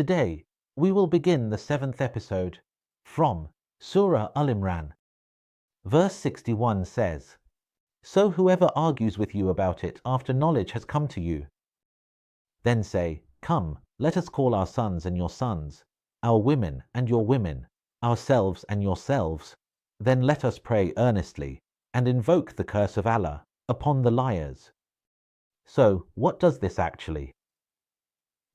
Today, we will begin the 7th episode from Surah Al-Imran. Verse 61 says, "So whoever argues with you about it after knowledge has come to you, then say, Come, let us call our sons and your sons, our women and your women, ourselves and yourselves. Then let us pray earnestly and invoke the curse of Allah upon the liars." So, what does this actually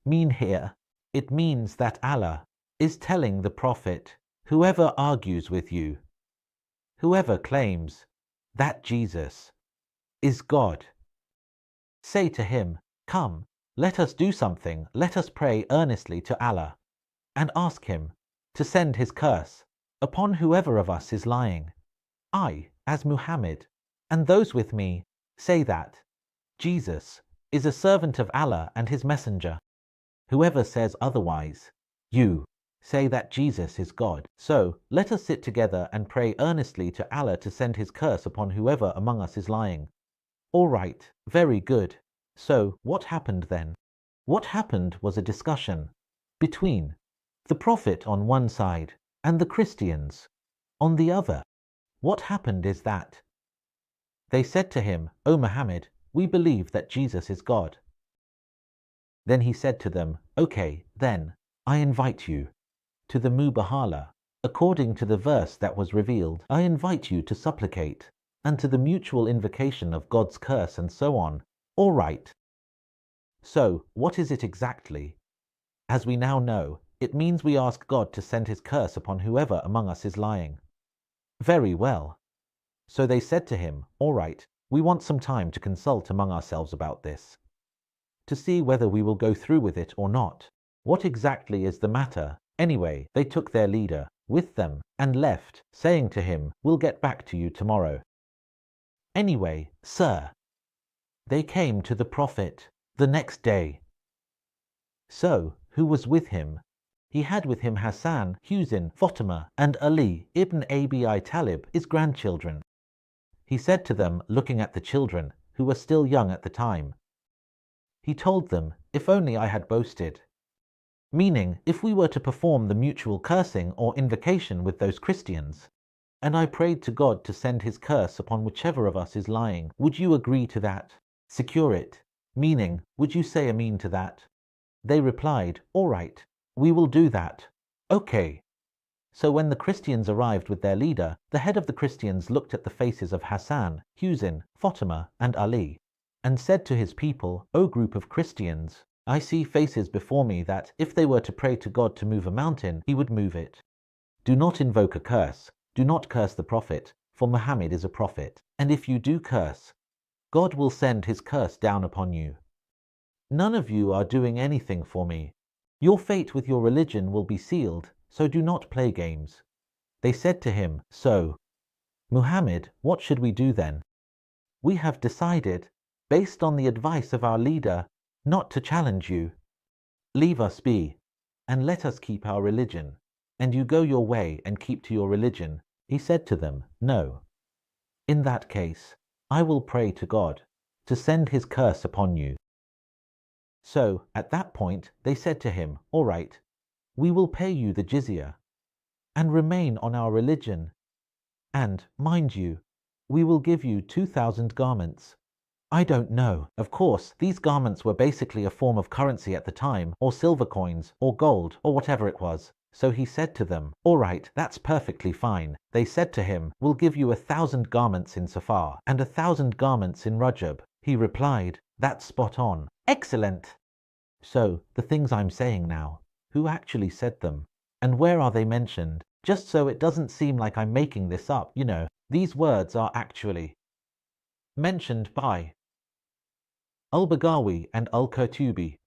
mean here? It means that Allah is telling the Prophet, whoever argues with you, whoever claims that Jesus is God, say to him, Come, let us do something, let us pray earnestly to Allah, and ask him to send his curse upon whoever of us is lying. I, as Muhammad, and those with me, say that Jesus is a servant of Allah and his messenger. Whoever says otherwise, you say that Jesus is God. So, let us sit together and pray earnestly to Allah to send his curse upon whoever among us is lying. All right, very good. So, what happened then? What happened was a discussion between the Prophet on one side and the Christians on the other. What happened is that they said to him, O Muhammad, we believe that Jesus is God. Then he said to them, Okay, then, I invite you to the mubahala, according to the verse that was revealed. I invite you to supplicate, and to the mutual invocation of God's curse and so on. All right. So, what is it exactly? As we now know, it means we ask God to send his curse upon whoever among us is lying. Very well. So they said to him, All right, we want some time to consult among ourselves about this, to see whether we will go through with it or not. What exactly is the matter? Anyway, they took their leader with them and left, saying to him, We'll get back to you tomorrow. Anyway, sir, they came to the Prophet the next day. So, who was with him? He had with him Hassan, Husain, Fatima, and Ali ibn Abi Talib, his grandchildren. He said to them, looking at the children, who were still young at the time, he told them, If only I had boasted. Meaning, if we were to perform the mutual cursing or invocation with those Christians, and I prayed to God to send his curse upon whichever of us is lying, would you agree to that? Secure it. Meaning, would you say Ameen to that? They replied, All right, we will do that. Okay. So when the Christians arrived with their leader, the head of the Christians looked at the faces of Hassan, Husain, Fatima, and Ali, and said to his people, O group of Christians, I see faces before me that, if they were to pray to God to move a mountain, he would move it. Do not invoke a curse. Do not curse the Prophet, for Muhammad is a prophet. And if you do curse, God will send his curse down upon you. None of you are doing anything for me. Your fate with your religion will be sealed, so do not play games. They said to him, So, Muhammad, what should we do then? We have decided, based on the advice of our leader, not to challenge you. Leave us be, and let us keep our religion, and you go your way and keep to your religion. He said to them, No. In that case, I will pray to God to send his curse upon you. So, at that point, they said to him, All right, we will pay you the jizya, and remain on our religion, and, mind you, we will give you 2,000 garments. I don't know. Of course, these garments were basically a form of currency at the time, or silver coins, or gold, or whatever it was. So he said to them, All right, that's perfectly fine. They said to him, We'll give you 1,000 garments in Safar, and 1,000 garments in Rajab. He replied, That's spot on. Excellent. So, the things I'm saying now, who actually said them? And where are they mentioned? Just so it doesn't seem like I'm making this up, you know. These words are actually mentioned by Al-Baghawi and Al-Qurtubi.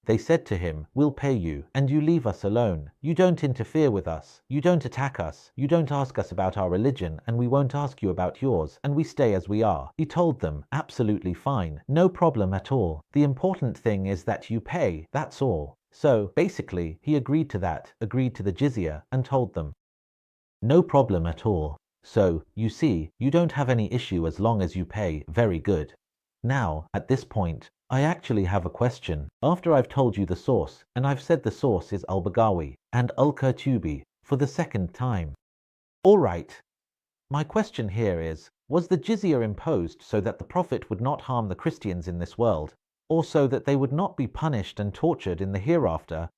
They said to him, We'll pay you, and you leave us alone. You don't interfere with us. You don't attack us. You don't ask us about our religion, and we won't ask you about yours, and we stay as we are. He told them, Absolutely fine. No problem at all. The important thing is that you pay. That's all. So, basically, he agreed to that, agreed to the jizya, and told them, No problem at all. So, you see, you don't have any issue as long as you pay. Very good. Now, at this point, I actually have a question. After I've told you the source, and I've said the source is al-Baghawi and al-Qurtubi for the second time. All right. My question here is, was the jizya imposed so that the Prophet would not harm the Christians in this world, or so that they would not be punished and tortured in the hereafter?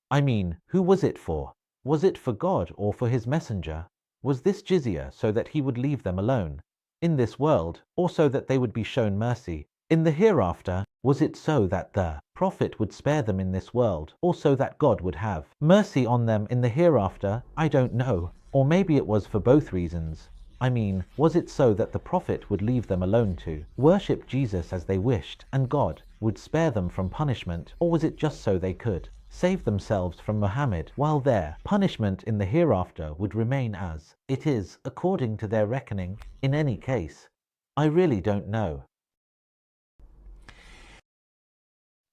I mean, who was it for? Was it for God or for his messenger? Was this jizya so that he would leave them alone in this world, or so that they would be shown mercy in the hereafter? Was it so that the Prophet would spare them in this world, or so that God would have mercy on them in the hereafter? I don't know. Or maybe it was for both reasons. I mean, was it so that the Prophet would leave them alone to worship Jesus as they wished, and God would spare them from punishment? Or was it just so they could save themselves from Muhammad, while their punishment in the hereafter would remain as it is according to their reckoning? In any case, I really don't know.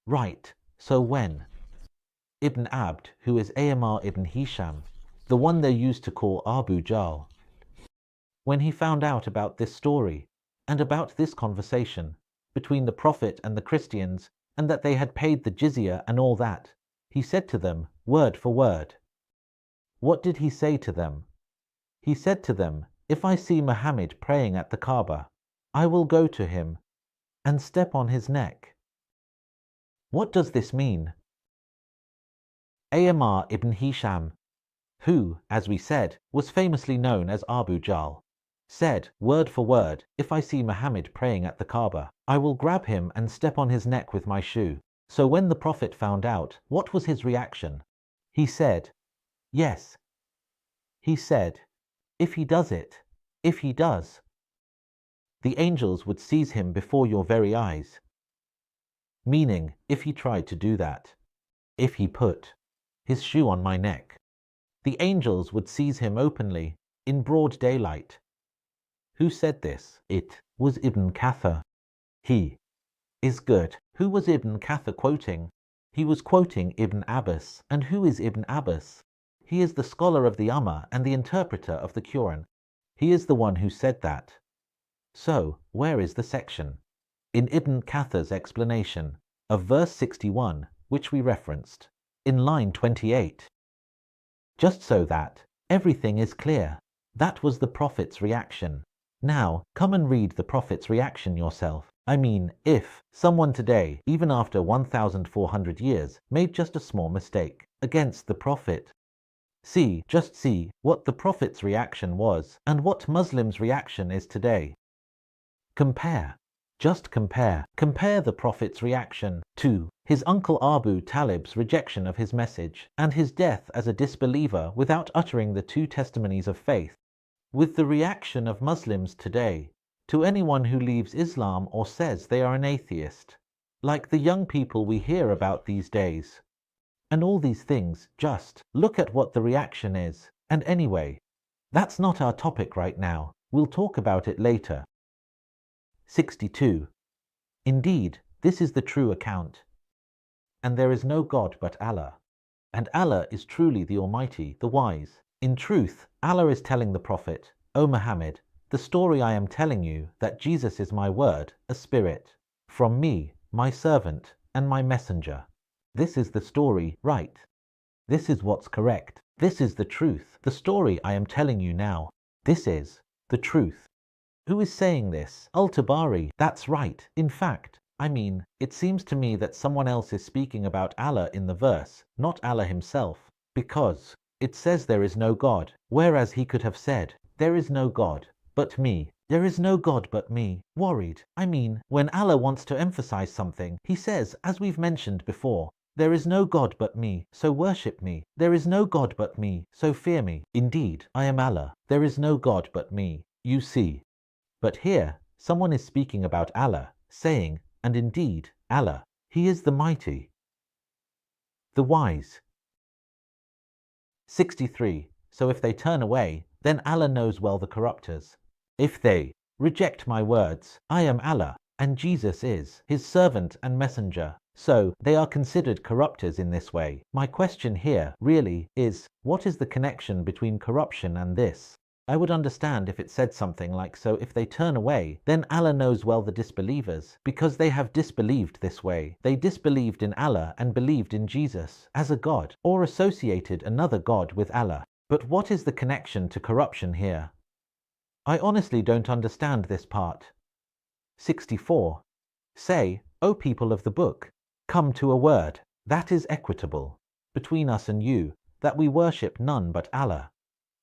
Right, so when Ibn Abd, who is Ammar ibn Hisham, the one they used to call Abu Jahl, when he found out about this story and about this conversation between the Prophet and the Christians, and that they had paid the jizya and all that, he said to them, word for word. What did he say to them? He said to them, if I see Muhammad praying at the Kaaba, I will go to him and step on his neck. What does this mean? Ammar ibn Hisham, who, as we said, was famously known as Abu Jahl, said, word for word, if I see Muhammad praying at the Kaaba, I will grab him and step on his neck with my shoe. So when the Prophet found out, what was his reaction? He said, yes. He said, if he does it, if he does, the angels would seize him before your very eyes. Meaning, if he tried to do that, if he put his shoe on my neck, the angels would seize him openly, in broad daylight. Who said this? It was Ibn Kathir. He is good. Who was Ibn Kathir quoting? He was quoting Ibn Abbas. And who is Ibn Abbas? He is the scholar of the Ummah and the interpreter of the Quran. He is the one who said that. So, where is the section? In Ibn Kathir's explanation of verse 61, which we referenced, in line 28. Just so that everything is clear. That was the Prophet's reaction. Now, come and read the Prophet's reaction yourself. I mean, if someone today, even after 1,400 years, made just a small mistake against the Prophet, just see what the Prophet's reaction was and what Muslims' reaction is today. Compare. Just compare. Compare the Prophet's reaction to his uncle Abu Talib's rejection of his message and his death as a disbeliever without uttering the two testimonies of faith, with the reaction of Muslims today to anyone who leaves Islam or says they are an atheist, like the young people we hear about these days. And all these things, just look at what the reaction is. And anyway, that's not our topic right now. We'll talk about it later. 62. Indeed, this is the true account. And there is no God but Allah. And Allah is truly the Almighty, the Wise. In truth, Allah is telling the Prophet, O Muhammad, the story I am telling you, that Jesus is my word, a spirit, from me, my servant, and my messenger. This is the story, right? This is what's correct. This is the truth. The story I am telling you now. This is the truth. Who is saying this? Al-Tabari. That's right. In fact, it seems to me that someone else is speaking about Allah in the verse, not Allah himself, because it says there is no God, whereas he could have said, there is no God but me. There is no God but me. Worried. When Allah wants to emphasize something, he says, as we've mentioned before, there is no God but me, so worship me. There is no God but me, so fear me. Indeed, I am Allah. There is no God but me. You see. But here, someone is speaking about Allah, saying, and indeed, Allah, He is the Mighty, the Wise. 63. So if they turn away, then Allah knows well the corruptors. If they reject my words, I am Allah, and Jesus is His servant and messenger. So they are considered corruptors in this way. My question here really is, what is the connection between corruption and this? I would understand if it said something like, so if they turn away, then Allah knows well the disbelievers, because they have disbelieved this way. They disbelieved in Allah and believed in Jesus as a god, or associated another god with Allah. But what is the connection to corruption here? I honestly don't understand this part. 64. Say, O people of the book, come to a word that is equitable between us and you, that we worship none but Allah,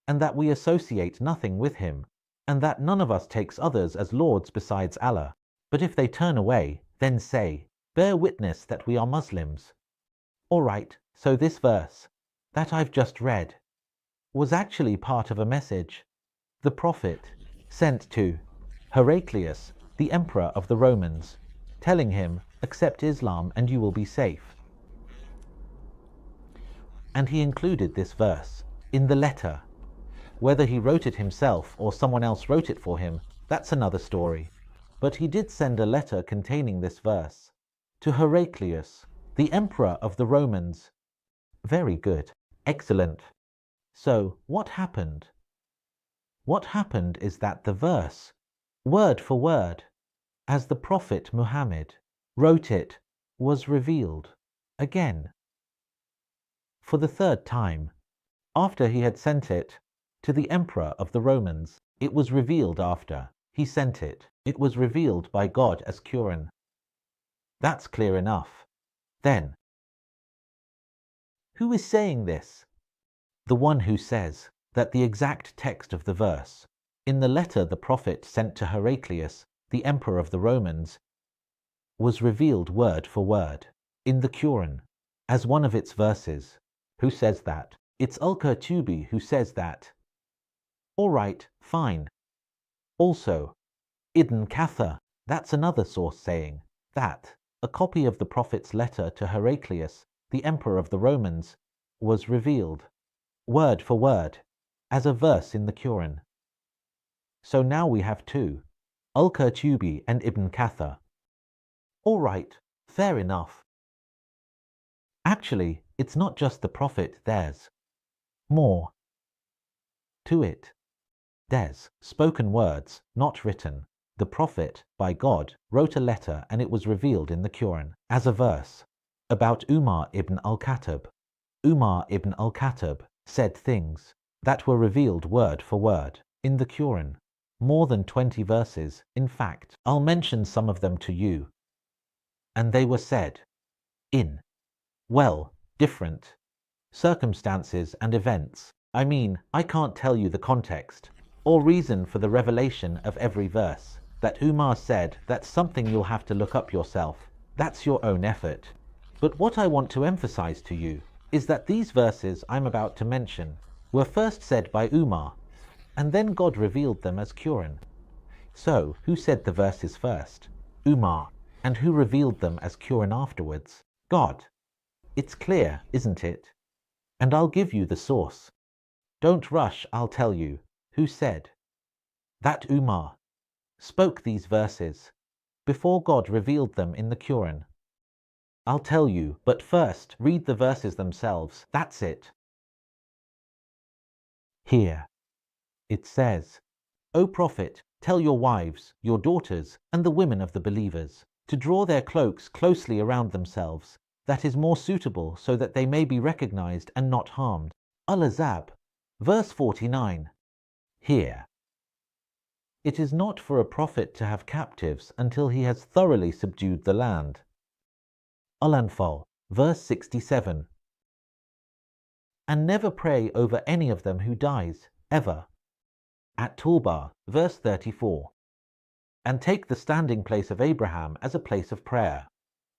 and that we associate nothing with him, and that none of us takes others as lords besides Allah. But if they turn away, then say, bear witness that we are Muslims. All right, so this verse that I've just read was actually part of a message the Prophet sent to Heraclius, the Emperor of the Romans, telling him, accept Islam and you will be safe. And he included this verse in the letter. Whether he wrote it himself or someone else wrote it for him, that's another story. But he did send a letter containing this verse to Heraclius, the Emperor of the Romans. Very good. Excellent. So, what happened? What happened is that the verse, word for word, as the Prophet Muhammad wrote it, was revealed again. For the third time, after he had sent it to the Emperor of the Romans. It was revealed after he sent it. It was revealed by God as Quran. That's clear enough. Then, who is saying this? The one who says that the exact text of the verse in the letter the Prophet sent to Heraclius, the Emperor of the Romans, was revealed word for word in the Quran as one of its verses. Who says that? It's al-Qurtubi who says that. All right, fine. Also, Ibn Kathir, that's another source saying that a copy of the Prophet's letter to Heraclius, the Emperor of the Romans, was revealed, word for word, as a verse in the Quran. So now we have two, al-Qurtubi and Ibn Kathir. All right, fair enough. Actually, it's not just the Prophet, there's more to it. There's spoken words, not written. The Prophet, by God, wrote a letter and it was revealed in the Quran as a verse about Umar ibn al-Khattab. Umar ibn al-Khattab said things that were revealed word for word in the Quran. More than 20 verses, in fact. I'll mention some of them to you. And they were said in, well, different circumstances and events. I mean, I can't tell you the context or reason for the revelation of every verse. That Umar said, that's something you'll have to look up yourself. That's your own effort. But what I want to emphasize to you is that these verses I'm about to mention were first said by Umar, and then God revealed them as Quran. So, who said the verses first? Umar. And who revealed them as Quran afterwards? God. It's clear, isn't it? And I'll give you the source. Don't rush, I'll tell you. Who said that Umar spoke these verses before God revealed them in the Quran? I'll tell you, but first read the verses themselves. That's it. Here it says, O Prophet, tell your wives, your daughters, and the women of the believers to draw their cloaks closely around themselves. That is more suitable so that they may be recognized and not harmed. Al-Ahzab, verse 49. Here, it is not for a prophet to have captives until he has thoroughly subdued the land. Al-Anfal, verse 67. And never pray over any of them who dies, ever. At Tawbah, verse 34. And take the standing place of Abraham as a place of prayer.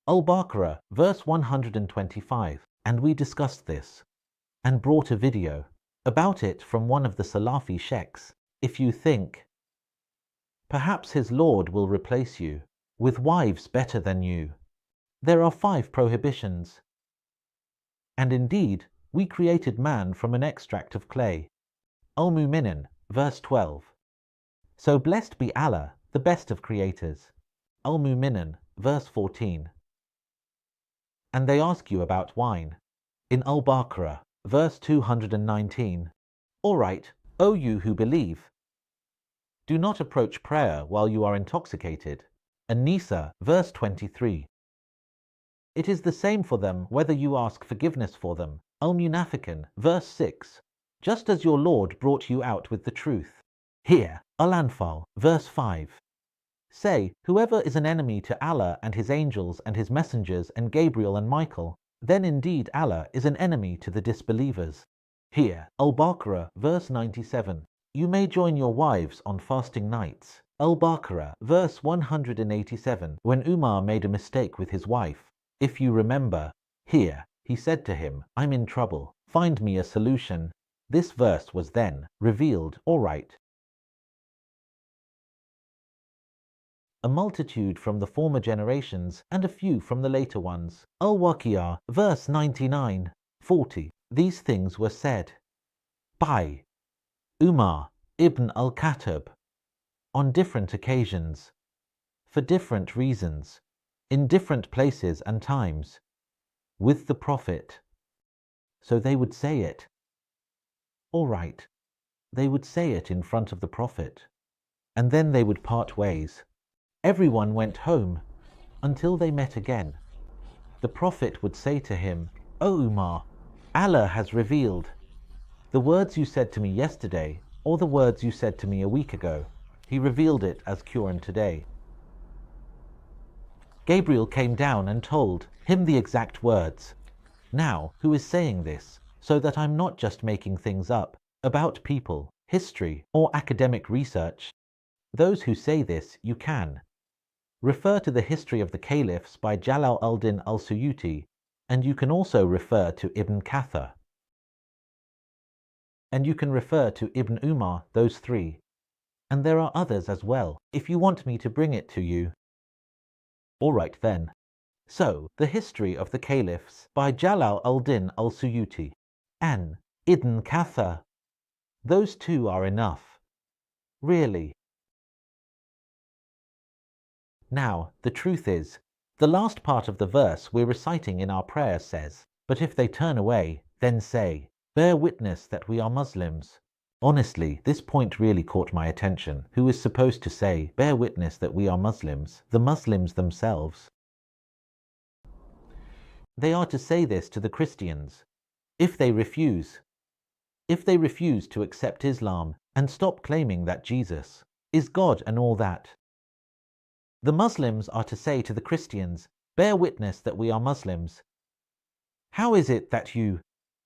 Al-Baqarah, verse 125. And we discussed this and brought a video about it from one of the Salafi sheikhs. If you think perhaps his Lord will replace you with wives better than you, there are 5 prohibitions. And indeed, we created man from an extract of clay. Al-Mu'minin, verse 12. So blessed be Allah, the best of creators. Al-Mu'minin, verse 14. And they ask you about wine. In Al-Baqarah, verse 219. All right, O you who believe, do not approach prayer while you are intoxicated. An-Nisa, verse 23. It is the same for them whether you ask forgiveness for them. Al-Munafiqun, verse 6. Just as your Lord brought you out with the truth. Here, Al-Anfal, verse 5. Say, whoever is an enemy to Allah and his angels and his messengers and Gabriel and Michael, then indeed Allah is an enemy to the disbelievers. Here, Al-Baqarah, verse 97. You may join your wives on fasting nights. Al-Baqarah, verse 187. When Umar made a mistake with his wife, if you remember, here, he said to him, I'm in trouble, find me a solution. This verse was then revealed, all right. A multitude from the former generations and a few from the later ones. Al-Waqiyah, verse 99, 40. These things were said by Umar ibn al-Khattab on different occasions, for different reasons, in different places and times, with the Prophet. So they would say it. All right, they would say it in front of the Prophet, and then they would part ways. Everyone went home until they met again. The Prophet would say to him, O Umar, Allah has revealed the words you said to me yesterday, or the words you said to me a week ago. He revealed it as Quran today. Gabriel came down and told him the exact words. Now, who is saying this, so that I'm not just making things up about people, history, or academic research? Those who say this, you can refer to the History of the Caliphs by Jalal al-Din al-Suyuti, and you can also refer to Ibn Kathir. And you can refer to Ibn Umar, those three. And there are others as well, if you want me to bring it to you. All right then. So, the History of the Caliphs by Jalal al-Din al-Suyuti and Ibn Kathir. Those two are enough. Really. Now, the truth is, the last part of the verse we're reciting in our prayer says, but if they turn away, then say, bear witness that we are Muslims. Honestly, this point really caught my attention. Who is supposed to say, bear witness that we are Muslims? The Muslims themselves. They are to say this to the Christians. If they refuse to accept Islam and stop claiming that Jesus is God and all that, the Muslims are to say to the Christians, bear witness that we are Muslims. How is it that you,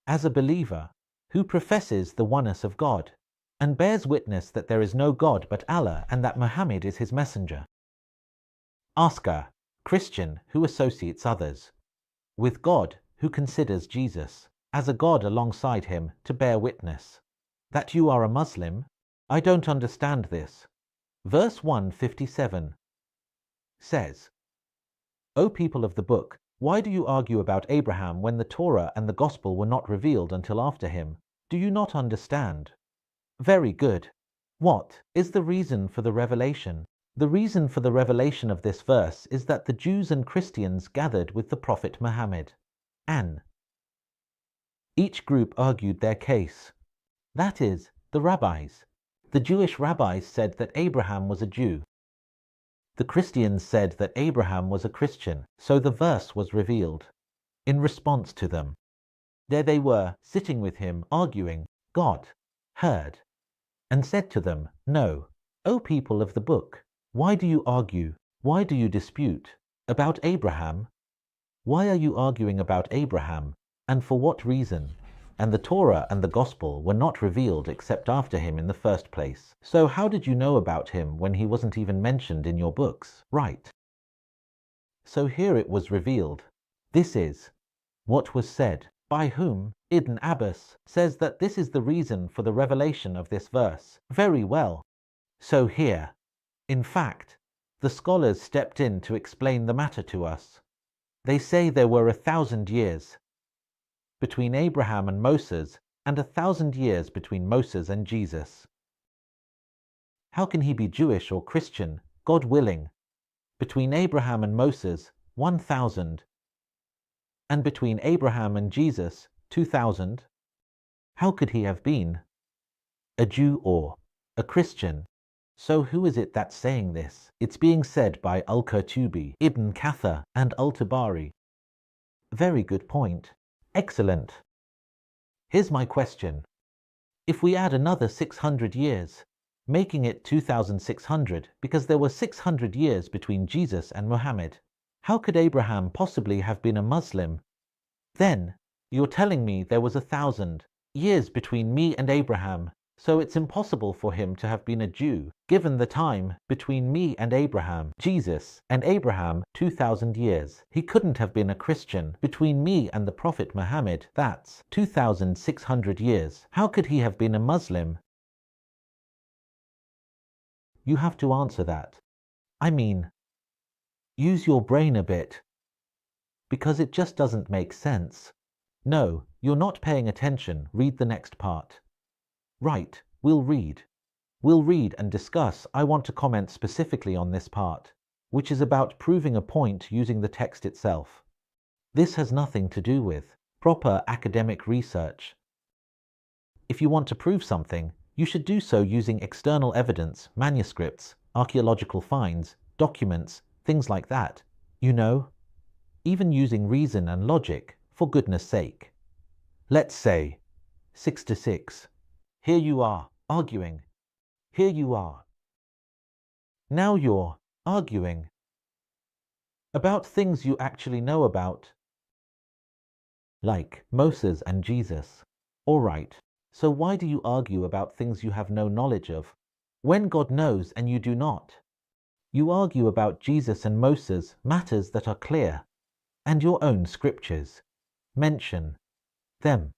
as a believer, who professes the oneness of God, and bears witness that there is no God but Allah and that Muhammad is his messenger? Ask a Christian who associates others with God, who considers Jesus as a God alongside him, to bear witness that you are a Muslim? I don't understand this. Verse 157 says, O people of the book, why do you argue about Abraham when the Torah and the Gospel were not revealed until after him? Do you not understand? Very good. What is the reason for the revelation? The reason for the revelation of this verse is that the Jews and Christians gathered with the Prophet Muhammad, and each group argued their case. That is, the rabbis. The Jewish rabbis said that Abraham was a Jew. The Christians said that Abraham was a Christian, so the verse was revealed. In response to them, there they were, sitting with him, arguing. God heard and said to them, No, O people of the book, why do you argue? Why do you dispute about Abraham? Why are you arguing about Abraham, and for what reason? And the Torah and the Gospel were not revealed except after him in the first place. So how did you know about him when he wasn't even mentioned in your books? Right. So here it was revealed. This is what was said. By whom? Ibn Abbas says that this is the reason for the revelation of this verse. Very well. So here, in fact, the scholars stepped in to explain the matter to us. They say there were 1,000 years between Abraham and Moses, and 1,000 years between Moses and Jesus. How can he be Jewish or Christian, God willing? Between Abraham and Moses, 1,000, and between Abraham and Jesus, 2,000? How could he have been? a Jew or a Christian. So who is it that's saying this? It's being said by Al-Qurtubi, Ibn Kathir, and Al-Tabari. Very good point. Excellent. Here's my question. If we add another 600 years, making it 2600 because there were 600 years between Jesus and Muhammad, how could Abraham possibly have been a Muslim? Then, you're telling me there was 1,000 years between me and Abraham, so it's impossible for him to have been a Jew, given the time between me and Abraham, Jesus, and Abraham, 2,000 years. He couldn't have been a Christian between me and the Prophet Muhammad, that's 2,600 years. How could he have been a Muslim? You have to answer that. I mean, use your brain a bit, because it just doesn't make sense. No, you're not paying attention. Read the next part. Right, we'll read. We'll read and discuss. I want to comment specifically on this part, which is about proving a point using the text itself. This has nothing to do with proper academic research. If you want to prove something, you should do so using external evidence, manuscripts, archaeological finds, documents, things like that. You know? Even using reason and logic, for goodness sake. Let's say 6 to 6. Here you are, arguing. Here you are. Now you're arguing about things you actually know about, like Moses and Jesus. All right, so why do you argue about things you have no knowledge of, when God knows and you do not? You argue about Jesus and Moses, matters that are clear, and your own scriptures mention them.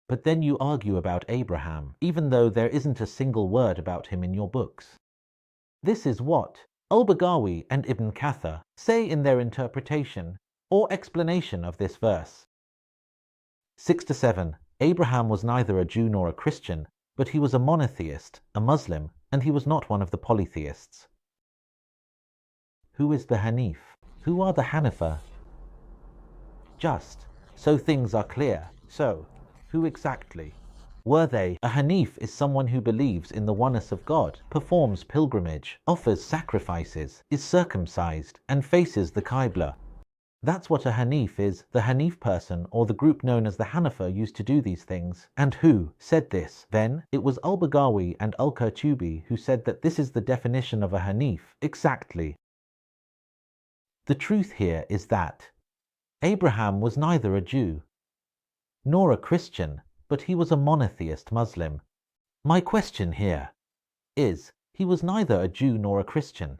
But then you argue about Abraham, even though there isn't a single word about him in your books. This is what Al-Baghawi and Ibn Kathir say in their interpretation or explanation of this verse. 6 to 7. Abraham was neither a Jew nor a Christian, but he was a monotheist, a Muslim, and he was not one of the polytheists. Who is the Hanif? Who are the Hanifa? Just so things are clear. So, who exactly were they? A Hanif is someone who believes in the oneness of God, performs pilgrimage, offers sacrifices, is circumcised, and faces the Qibla. That's what a Hanif is. The Hanif person, or the group known as the Hanafa, used to do these things. And who said this? Then, it was Al-Baghawi and Al-Qurtubi who said that this is the definition of a Hanif. Exactly. The truth here is that Abraham was neither a Jew nor a Christian, but he was a monotheist Muslim. My question here is, he was neither a Jew nor a Christian.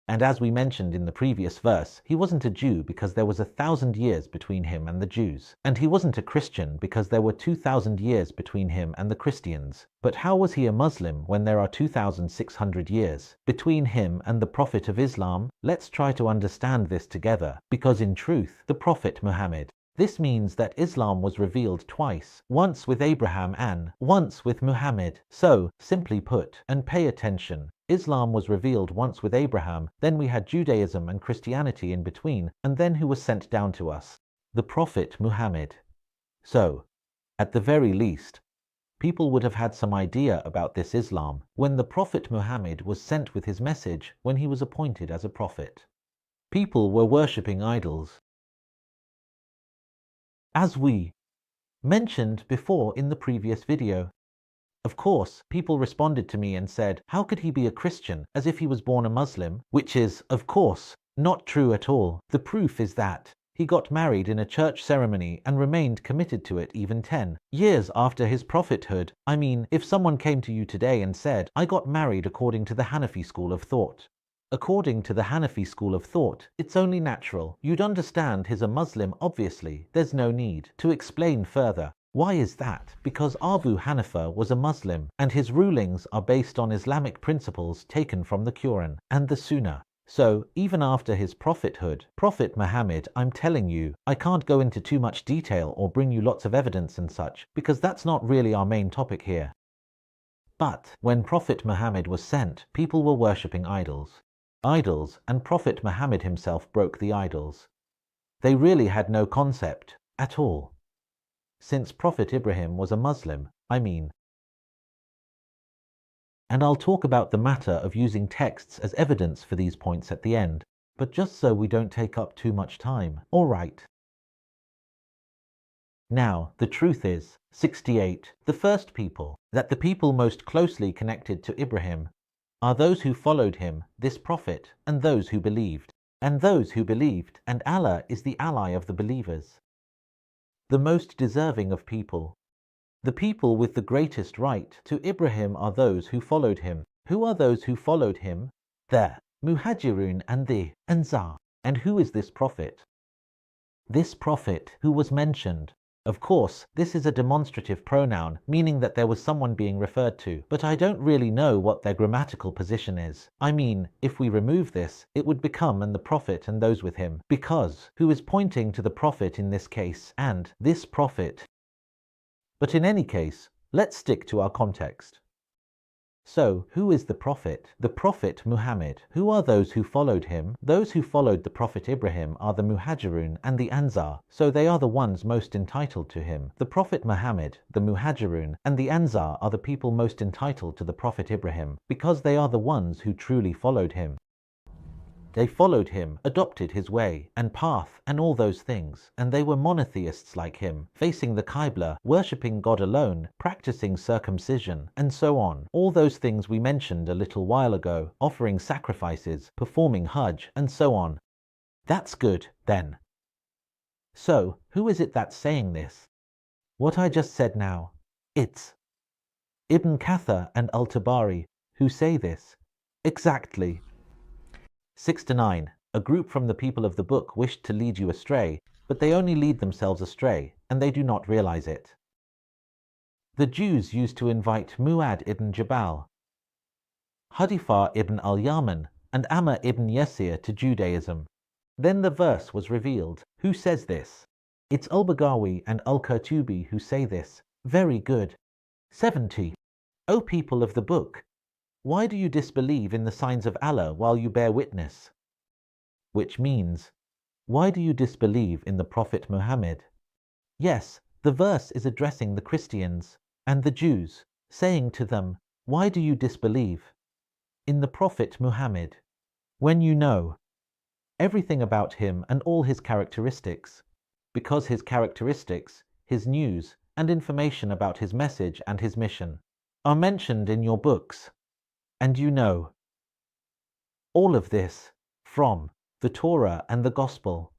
And as we mentioned in the previous verse, he wasn't a Jew because there was 1,000 years between him and the Jews. And he wasn't a Christian because there were 2,000 years between him and the Christians. But how was he a Muslim when there are 2,600 years between him and the Prophet of Islam? Let's try to understand this together, because in truth, the Prophet Muhammad. This means that Islam was revealed twice, once with Abraham and once with Muhammad. So, simply put, and pay attention, Islam was revealed once with Abraham, then we had Judaism and Christianity in between, and then who was sent down to us? The Prophet Muhammad. So, at the very least, people would have had some idea about this Islam when the Prophet Muhammad was sent with his message, when he was appointed as a prophet. People were worshipping idols. As we mentioned before in the previous video. Of course, people responded to me and said, how could he be a Christian as if he was born a Muslim? Which is, of course, not true at all. The proof is that he got married in a church ceremony and remained committed to it even 10 years after his prophethood. I mean, if someone came to you today and said, I got married according to the Hanafi school of thought. According to the Hanafi school of thought, it's only natural. You'd understand he's a Muslim, obviously. There's no need to explain further. Why is that? Because Abu Hanifa was a Muslim, and his rulings are based on Islamic principles taken from the Quran and the Sunnah. So, even after his prophethood, Prophet Muhammad, I'm telling you, I can't go into too much detail or bring you lots of evidence and such, because that's not really our main topic here. But, when Prophet Muhammad was sent, people were worshipping idols. And Prophet Muhammad himself broke the idols. They really had no concept at all. Since Prophet Ibrahim was a Muslim, I mean, and I'll talk about the matter of using texts as evidence for these points at the end, but just so we don't take up too much time. All right. Now, the truth is, 68, the first people, that the people most closely connected to Ibrahim are those who followed him, this prophet, and those who believed. And those who believed, and Allah is the ally of the believers. The most deserving of people. The people with the greatest right to Ibrahim are those who followed him. Who are those who followed him? The Muhajirun and the Ansar. And who is this prophet? This prophet who was mentioned. Of course, this is a demonstrative pronoun, meaning that there was someone being referred to, but I don't really know what their grammatical position is. I mean, if we remove this, it would become and the prophet and those with him, because who is pointing to the prophet in this case, and this prophet. But in any case, let's stick to our context. So, who is the prophet? The prophet Muhammad. Who are those who followed him? Those who followed the prophet Ibrahim are the Muhajirun and the Ansar, so they are the ones most entitled to him. The prophet Muhammad, the Muhajirun, and the Ansar are the people most entitled to the prophet Ibrahim, because they are the ones who truly followed him. They followed him, adopted his way and path and all those things, and they were monotheists like him, facing the Qibla, worshipping God alone, practicing circumcision, and so on. All those things we mentioned a little while ago, offering sacrifices, performing Hajj, and so on. That's good, then. So, who is it that's saying this? What I just said now. It's Ibn Kathir and Al-Tabari who say this. Exactly. 69. A group from the people of the book wished to lead you astray, but they only lead themselves astray, and they do not realize it. The Jews used to invite Mu'ad ibn Jabal, Hudayfah ibn al-Yaman, and Ammar ibn Yasir to Judaism. Then the verse was revealed. Who says this? It's al-Baghawi and al-Qurtubi who say this. Very good. 70. O people of the book, why do you disbelieve in the signs of Allah while you bear witness? Which means, why do you disbelieve in the Prophet Muhammad? Yes, the verse is addressing the Christians and the Jews, saying to them, why do you disbelieve in the Prophet Muhammad when you know everything about him and all his characteristics? Because his characteristics, his news, and information about his message and his mission are mentioned in your books. And you know all of this from the Torah and the Gospel.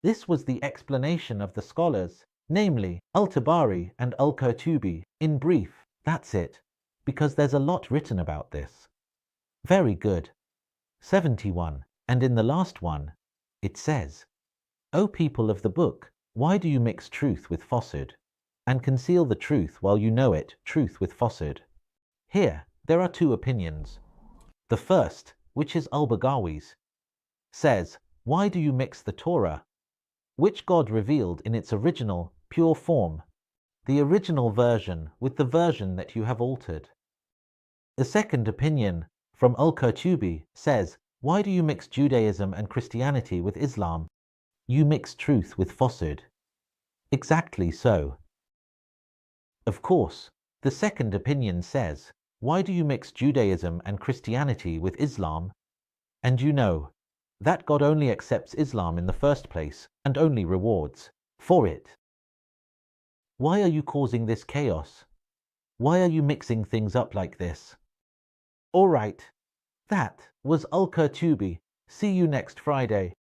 This was the explanation of the scholars, namely Al-Tabari and Al-Qurtubi. In brief, that's it, because there's a lot written about this. Very good. 71. And in the last one, it says, O people of the book, why do you mix truth with falsehood, and conceal the truth while you know it, truth with falsehood? Here, there are two opinions. The first, which is al-Baghawi's, says, why do you mix the Torah, which God revealed in its original, pure form, the original version, with the version that you have altered? The second opinion, from al-Qurtubi, says, why do you mix Judaism and Christianity with Islam? You mix truth with falsehood. Exactly so. Of course, the second opinion says, why do you mix Judaism and Christianity with Islam? And you know that God only accepts Islam in the first place and only rewards for it. Why are you causing this chaos? Why are you mixing things up like this? All right, that was Al-Qurtubi. See you next Friday.